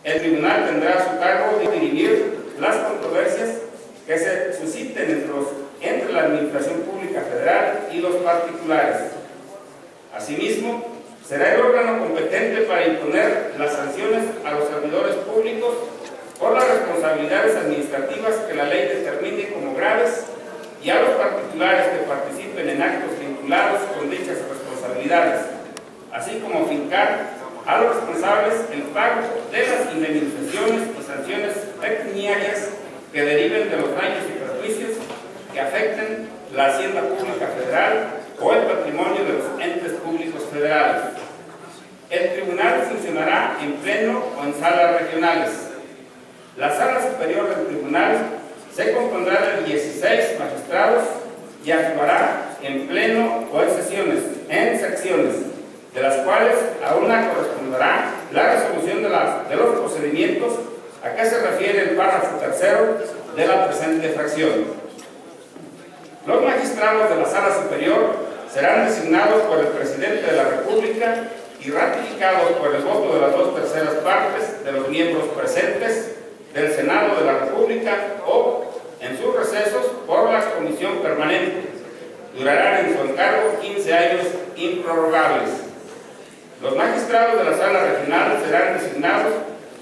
El tribunal tendrá a su cargo dirimir las controversias que se susciten entre la Administración Pública Federal y los particulares. Asimismo, será el órgano competente para imponer las sanciones a los servidores públicos por las responsabilidades administrativas que la ley determine como graves y a los particulares que participen en actos vinculados con dichas responsabilidades, así como fincar a los responsables el pago de las indemnizaciones y sanciones pecuniarias que deriven de los daños y perjuicios que afecten la hacienda pública federal o el patrimonio de los entes públicos federales. El tribunal funcionará en pleno o en salas regionales. La sala superior del tribunal se compondrá de 16 magistrados y actuará en pleno o en secciones, de las cuales a una corresponderá la resolución de los procedimientos a que se refiere el párrafo tercero de la presente fracción. Los magistrados de la Sala Superior serán designados por el Presidente de la República y ratificados por el voto de las 2/3 partes de los miembros presentes del Senado de la República o, en sus recesos, por la Comisión Permanente. Durarán en su encargo 15 años improrrogables. Los magistrados de la Sala Regional serán designados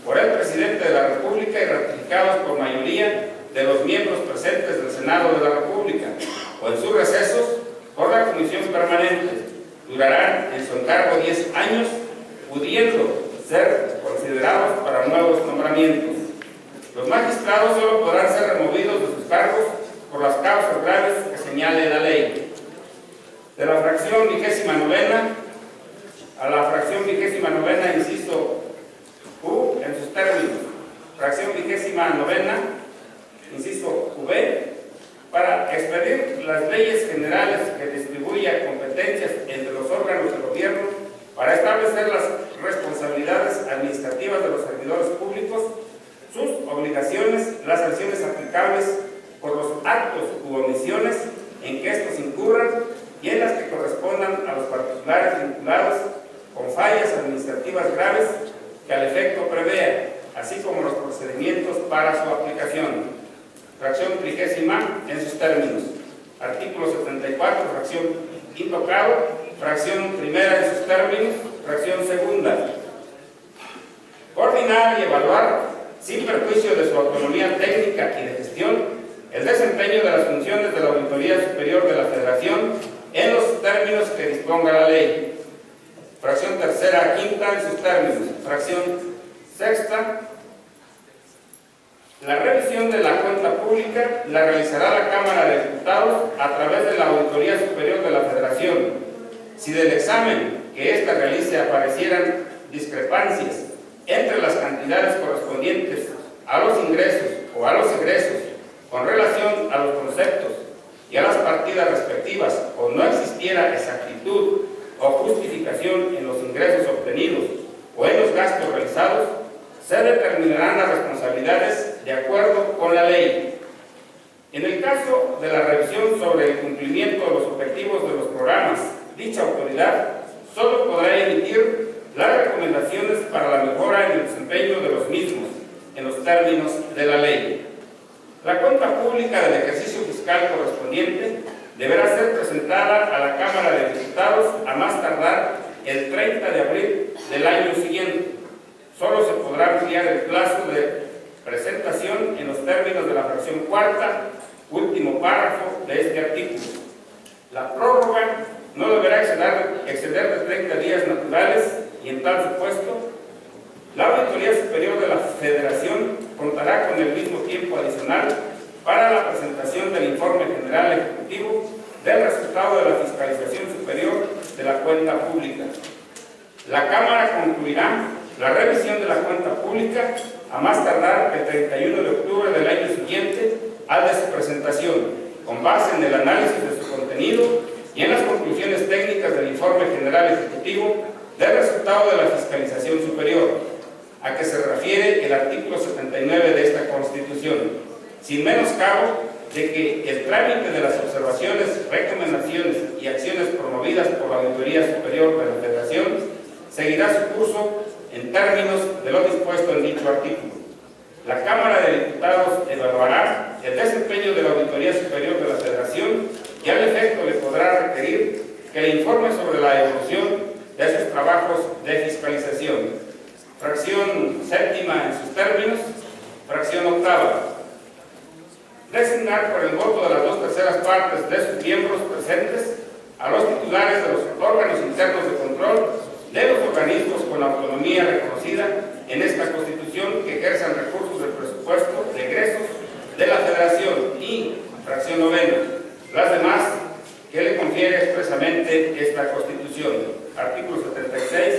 por el Presidente de la República y ratificados por mayoría de los miembros presentes del Senado de la República, o en sus recesos por la Comisión Permanente. Durarán en su encargo 10 años, pudiendo ser considerados para nuevos nombramientos. Los magistrados solo podrán ser removidos de sus cargos por las causas graves que señale la ley. De la fracción 29ª a la fracción 29ª, inciso U, en sus términos. Fracción 29ª, inciso V, para expedir las leyes generales que distribuya competencias entre los órganos del gobierno para establecer las responsabilidades administrativas de los servidores públicos, sus obligaciones, las sanciones aplicables por los actos u omisiones en que estos incurran y en las que correspondan a los particulares vinculados con fallas administrativas graves que al efecto prevea, así como los procedimientos para su aplicación. Fracción 30ª en sus términos. Artículo 74, fracción intocado. Fracción primera en sus términos. Fracción segunda. Coordinar y evaluar, sin perjuicio de su autonomía técnica y de gestión, el desempeño de las funciones de la Auditoría Superior de la Federación en los términos que disponga la ley. Fracción tercera a quinta en sus términos. Fracción sexta. La revisión de la cuenta pública la realizará la Cámara de Diputados a través de la Auditoría Superior de la Federación. Si del examen que ésta realice aparecieran discrepancias entre las cantidades correspondientes a los ingresos o a los egresos con relación a los conceptos y a las partidas respectivas, o no existiera exactitud o justificación en los ingresos obtenidos o en los gastos realizados, se determinarán las responsabilidades de acuerdo con la ley. En el caso de la revisión sobre el cumplimiento de los objetivos de los programas, dicha autoridad solo podrá emitir las recomendaciones para la mejora en el desempeño de los mismos, en los términos de la ley. La cuenta pública del ejercicio fiscal correspondiente deberá ser presentada a la Cámara de Diputados a más tardar el 30 de abril del año siguiente. Solo se podrá ampliar el plazo de presentación en los términos de la fracción cuarta, último párrafo de este artículo. La prórroga no deberá exceder de 30 días naturales y, en tal supuesto, la Auditoría Superior de la Federación contará con el mismo tiempo adicional para la presentación del informe general ejecutivo del resultado de la fiscalización superior de la cuenta pública. La Cámara concluirá la revisión de la cuenta pública a más tardar el 31 de octubre del año siguiente al de su presentación, con base en el análisis de su contenido y en las conclusiones técnicas del informe general ejecutivo del resultado de la fiscalización superior, a que se refiere el artículo 79 de esta Constitución, sin menoscabo de que el trámite de las observaciones, recomendaciones y acciones promovidas por la Auditoría Superior de la Federación seguirá su curso en términos de lo dispuesto en dicho artículo. La Cámara de Diputados evaluará el desempeño de la Auditoría Superior de la Federación y al efecto le podrá requerir que le informe sobre la evolución de sus trabajos de fiscalización. Fracción séptima en sus términos. Fracción octava. Designar por el voto de las 2/3 partes de sus miembros presentes a los titulares de los órganos internos de control de los organismos con autonomía reconocida en esta Constitución que ejerzan recursos del presupuesto de egresos de la Federación y, fracción novena, las demás que le confiere expresamente esta Constitución. Artículo 76.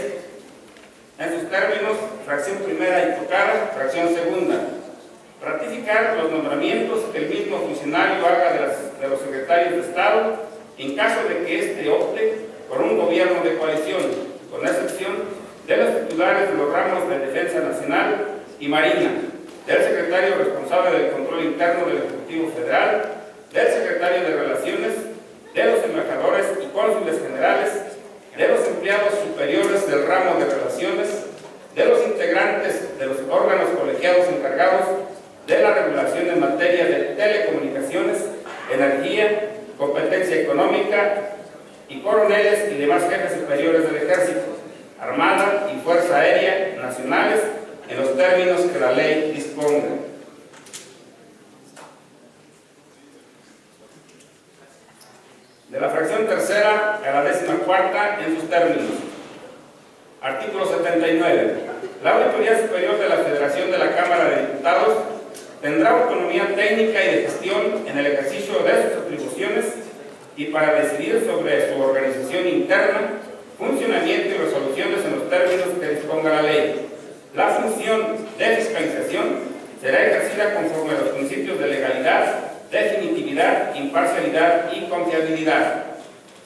En sus términos, fracción primera intocada, fracción segunda. Ratificar los nombramientos que el mismo funcionario haga de los secretarios de Estado en caso de que éste opte por un gobierno de coalición, con excepción de los titulares de los ramos de Defensa Nacional y Marina, del secretario responsable del control interno del Ejecutivo Federal, del secretario de Relaciones, de los embajadores y cónsules generales, de los empleados superiores del ramo de Relaciones, de los integrantes de los órganos colegiados encargados de la regulación en materia de telecomunicaciones, energía, competencia económica y coroneles y demás jefes superiores del Ejército, Armada y Fuerza Aérea Nacionales en los términos que la ley disponga. De la fracción tercera a la 14ª en sus términos. Artículo 79. La Auditoría Superior de la Federación de la Cámara de Diputados tendrá autonomía técnica y de gestión en el ejercicio de sus atribuciones y para decidir sobre su organización interna, funcionamiento y resoluciones en los términos que disponga la ley. La función de fiscalización será ejercida conforme a los principios de legalidad, definitividad, imparcialidad y confiabilidad.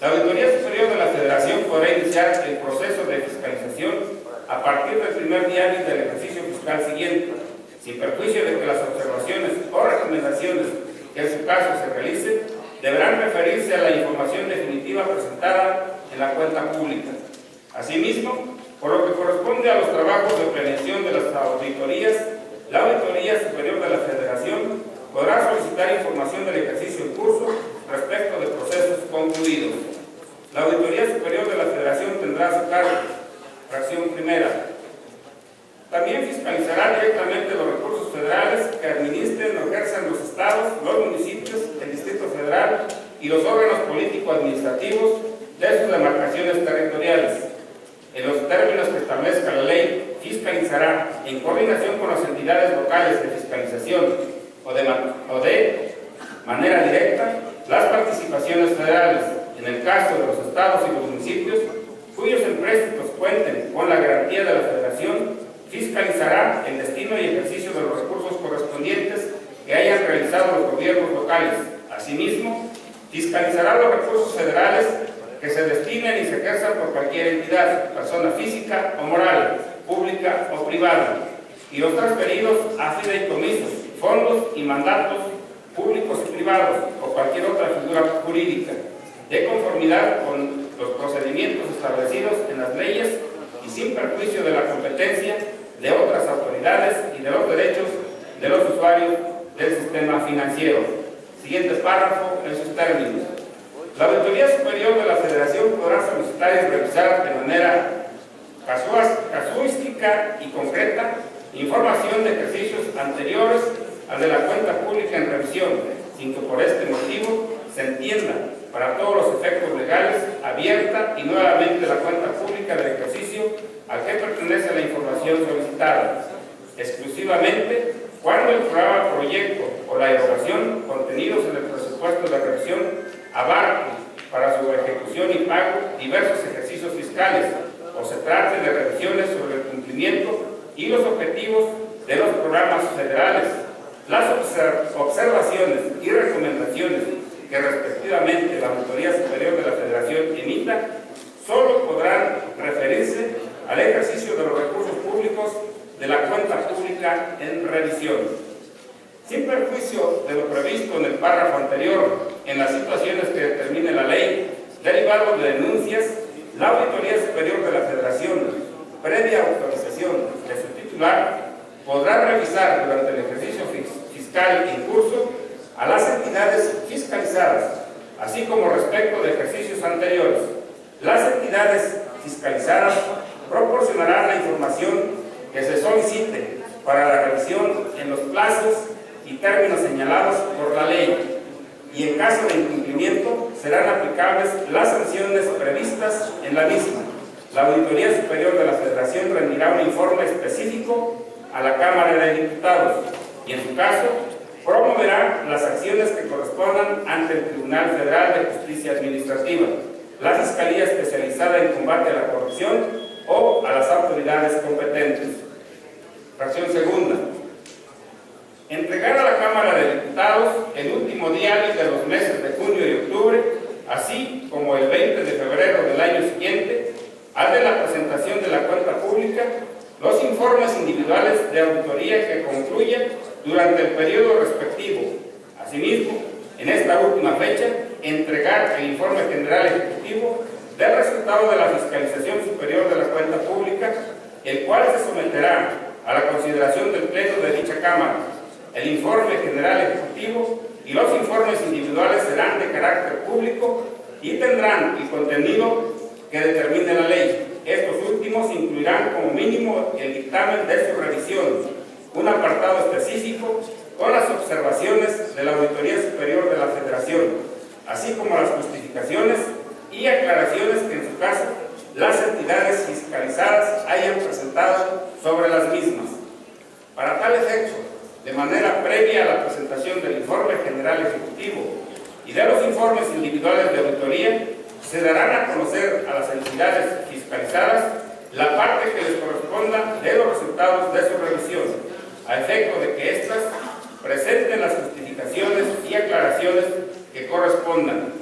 La Auditoría Superior de la Federación podrá iniciar el proceso de fiscalización a partir del primer día hábil del ejercicio fiscal siguiente, sin perjuicio de que las observaciones o recomendaciones que en su caso se realicen deberán referirse a la información definitiva presentada en la cuenta pública. Asimismo, por lo que corresponde a los trabajos de prevención de las auditorías, la Auditoría Superior de la Federación podrá solicitar información del ejercicio en curso respecto de procesos concluidos. La Auditoría Superior de la Federación tendrá a su cargo, fracción primera, también fiscalizará directamente los recursos federales que administren o ejerzan los estados, los municipios, el Distrito Federal y los órganos político-administrativos de sus demarcaciones territoriales. En los términos que establezca la ley, fiscalizará en coordinación con las entidades locales de fiscalización o de manera directa las participaciones federales, en el caso de los estados y los municipios cuyos empréstitos cuenten con la garantía de la Federación. Fiscalizará el destino y ejercicio de los recursos correspondientes que hayan realizado los gobiernos locales. Asimismo, fiscalizará los recursos federales que se destinen y se ejerzan por cualquier entidad, persona física o moral, pública o privada, y los transferidos a fideicomisos, fondos y mandatos públicos y privados o cualquier otra figura jurídica, de conformidad con los procedimientos establecidos en las leyes y sin perjuicio de la competencia de otras autoridades y de los derechos de los usuarios del sistema financiero. Siguiente párrafo en sus términos. La Auditoría Superior de la Federación podrá solicitar y revisar de manera casuística y concreta información de ejercicios anteriores al de la cuenta pública en revisión, sin que por este motivo se entienda para todos los efectos legales abierta y nuevamente la cuenta pública del ejercicio al que pertenece la información solicitada, exclusivamente cuando el programa, proyecto o la erogación contenidos en el presupuesto de revisión abarque para su ejecución y pago diversos ejercicios fiscales o se trate de revisiones sobre el cumplimiento y los objetivos de los programas federales. Las observaciones y recomendaciones que respectivamente la Auditoría Superior de la Federación emita solo podrán referirse al ejercicio de los recursos públicos de la cuenta pública en revisión. Sin perjuicio de lo previsto en el párrafo anterior, en las situaciones que determine la ley, derivado de denuncias, la Auditoría Superior de la Federación, previa autorización disposición de su titular, podrá revisar durante el ejercicio fiscal en curso a las entidades fiscalizadas, así como respecto de ejercicios anteriores. Las entidades fiscalizadas proporcionarán la información que se solicite para la revisión en los plazos y términos señalados por la ley, y en caso de incumplimiento serán aplicables las sanciones previstas en la misma. La Auditoría Superior de la Federación rendirá un informe específico a la Cámara de Diputados y, en su caso, promoverá las acciones que correspondan ante el Tribunal Federal de Justicia Administrativa, la Fiscalía Especializada en Combate a la Corrupción o a las autoridades competentes. Fracción segunda. Entregar a la Cámara de Diputados el último día hábil de los meses de junio y octubre, así como el 20 de febrero del año siguiente, al de la presentación de la cuenta pública, los informes individuales de auditoría que concluyan durante el periodo respectivo. Asimismo, en esta última fecha, entregar el informe general ejecutivo del resultado de la fiscalización superior de la cuenta pública, el cual se someterá a la consideración del Pleno de dicha Cámara. El informe general ejecutivo y los informes individuales serán de carácter público y tendrán el contenido que determine la ley. Estos últimos incluirán como mínimo el dictamen de su revisión, un apartado específico con las observaciones de la Auditoría Superior de la Federación, así como las justificaciones y aclaraciones que en su caso las entidades fiscalizadas hayan presentado sobre las mismas. Para tal efecto, de manera previa a la presentación del informe general ejecutivo y de los informes individuales de auditoría, se darán a conocer a las entidades fiscalizadas la parte que les corresponda de los resultados de su revisión, a efecto de que éstas presenten las justificaciones y aclaraciones que correspondan,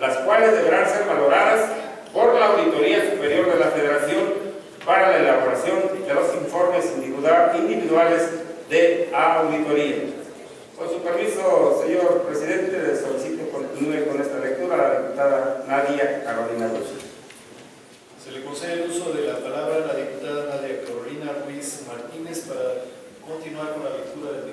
las cuales deberán ser valoradas por la Auditoría Superior de la Federación para la elaboración de los informes individuales de auditoría. Con su permiso, señor presidente, solicito continúe con esta lectura a la diputada Nadia Carolina Ruiz. Se le concede el uso de la palabra a la diputada Nadia Carolina Ruiz Martínez para continuar con la lectura del